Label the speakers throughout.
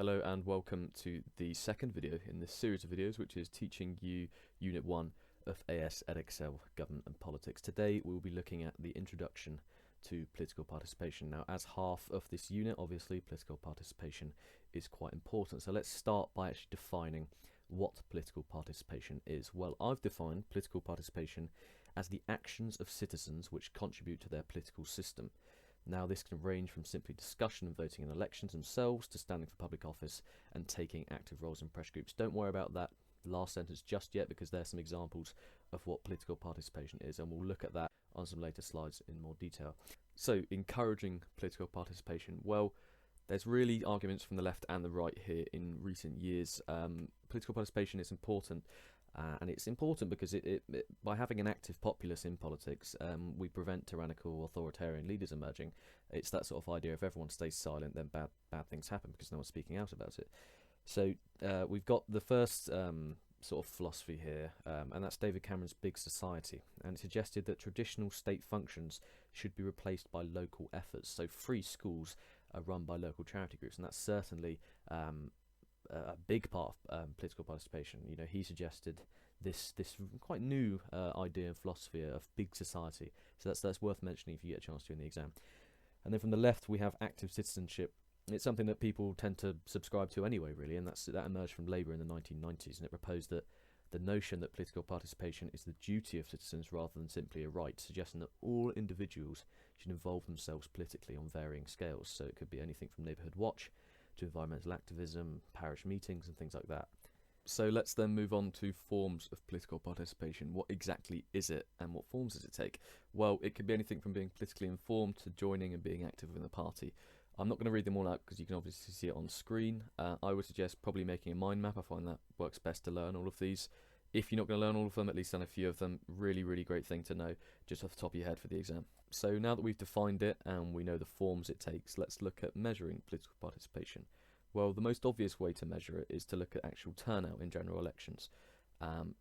Speaker 1: Hello and welcome to the second video in this series of videos, which is teaching you Unit 1 of AS Edexcel Government and Politics. Today we will be looking at the introduction to political participation. Now, as half of this unit, obviously political participation is quite important. So let's start by actually defining what political participation is. Well, I've defined political participation as the actions of citizens which contribute to their political system. Now, this can range from simply discussion and voting in elections themselves to standing for public office and taking active roles in pressure groups. Don't worry about that last sentence just yet, because there's some examples of what political participation is, and we'll look at that on some later slides in more detail. So, encouraging political participation. Well, there's really arguments from the left and the right here in recent years. Political participation is important. And it's important because by having an active populace in politics, we prevent tyrannical authoritarian leaders emerging. It's that sort of idea: if everyone stays silent, then bad things happen because no one's speaking out about it. So we've got the first sort of philosophy here, and that's David Cameron's Big Society, and it suggested that traditional state functions should be replaced by local efforts. So free schools are run by local charity groups, and that's certainly a big part of political participation. You know, he suggested this quite new idea and philosophy of big society. So that's worth mentioning if you get a chance to in the exam. And then from the left we have active citizenship. It's something that people tend to subscribe to anyway, really, and that emerged from Labour in the 1990s, and it proposed that the notion that political participation is the duty of citizens rather than simply a right, suggesting that all individuals should involve themselves politically on varying scales. So it could be anything from neighbourhood watch to environmental activism, parish meetings and things like that. So let's then move on to forms of political participation. What exactly is it and what forms does it take? Well, it could be anything from being politically informed to joining and being active within the party. I'm not going to read them all out because you can obviously see it on screen. I would suggest probably making a mind map. I find that works best to learn all of these. If you're not going to learn all of them, at least learn a few of them. Really, really great thing to know just off the top of your head for the exam. So now that we've defined it and we know the forms it takes, let's look at measuring political participation. Well, the most obvious way to measure it is to look at actual turnout in general elections.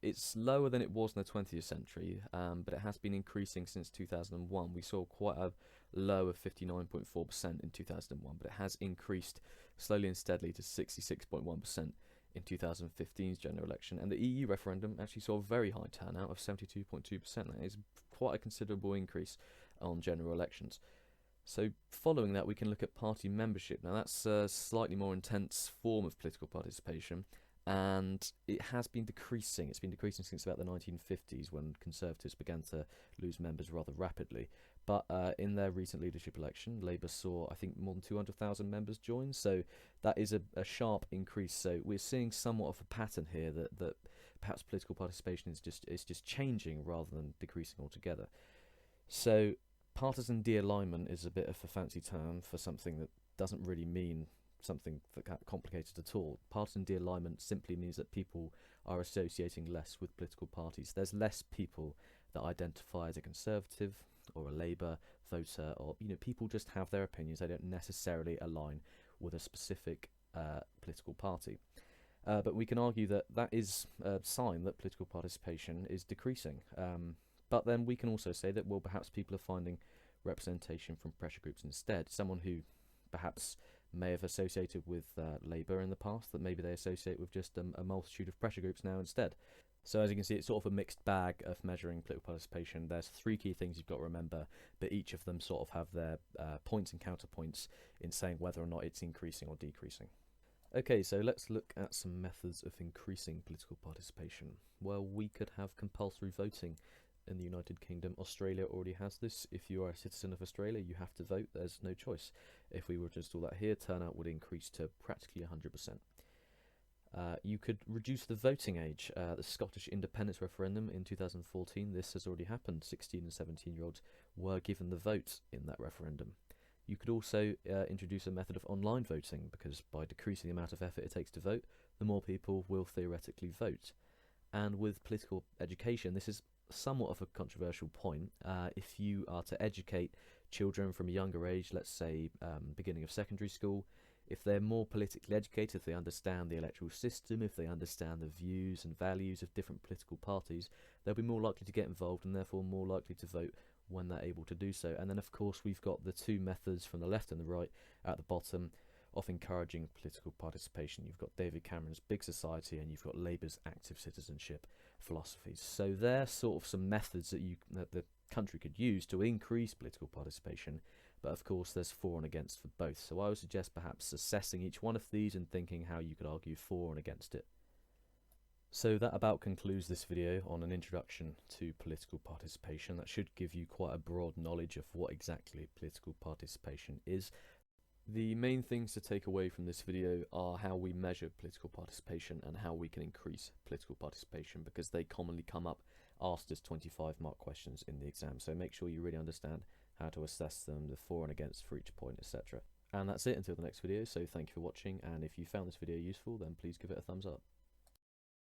Speaker 1: It's lower than it was in the 20th century, but it has been increasing since 2001. We saw quite a low of 59.4% in 2001, but it has increased slowly and steadily to 66.1% in 2015's general election, and the EU referendum actually saw a very high turnout of 72.2%. That is quite a considerable increase on general elections. So following that, we can look at party membership. Now that's a slightly more intense form of political participation, and it has been decreasing. It's been decreasing since about the 1950s, when Conservatives began to lose members rather rapidly. But in their recent leadership election, Labour saw, I think, more than 200,000 members join, so that is a sharp increase. So we're seeing somewhat of a pattern here that perhaps political participation is just changing rather than decreasing altogether. So partisan de-alignment is a bit of a fancy term for something that doesn't really mean something that complicated at all. Partisan de-alignment simply means that people are associating less with political parties. There's less people that identify as a Conservative or a Labour voter, or people just have their opinions. They don't necessarily align with a specific political party. But we can argue that is a sign that political participation is decreasing. But then we can also say that, well, perhaps people are finding representation from pressure groups instead. Someone who perhaps may have associated with Labour in the past, that maybe they associate with just a multitude of pressure groups now instead. So as you can see, it's sort of a mixed bag of measuring political participation. There's three key things you've got to remember, but each of them sort of have their points and counterpoints in saying whether or not it's increasing or decreasing. Okay, so let's look at some methods of increasing political participation. Well, we could have compulsory voting in the United Kingdom. Australia already has this. If you are a citizen of Australia, you have to vote. There's no choice. If we were to install that here, turnout would increase to practically 100%. You could reduce the voting age. The Scottish independence referendum in 2014, this has already happened. 16 and 17-year-olds were given the vote in that referendum. You could also introduce a method of online voting, because by decreasing the amount of effort it takes to vote, the more people will theoretically vote. And with political education, this is somewhat of a controversial point. If you are to educate children from a younger age, let's say beginning of secondary school, if they're more politically educated, if they understand the electoral system, if they understand the views and values of different political parties, they'll be more likely to get involved and therefore more likely to vote when they're able to do so. And then of course we've got the two methods from the left and the right at the bottom of encouraging political participation. You've got David Cameron's Big Society, and you've got Labour's active citizenship philosophies. So they're sort of some methods that the country could use to increase political participation, but of course there's for and against for both. So I would suggest perhaps assessing each one of these and thinking how you could argue for and against it. So that about concludes this video on an introduction to political participation. That should give you quite a broad knowledge of what exactly political participation is. The main things to take away from this video are how we measure political participation and how we can increase political participation, because they commonly come up asked as 25-mark questions in the exam. So make sure you really understand how to assess them, the for and against for each point, etc. And that's it until the next video. So thank you for watching, and if you found this video useful, then please give it a thumbs up.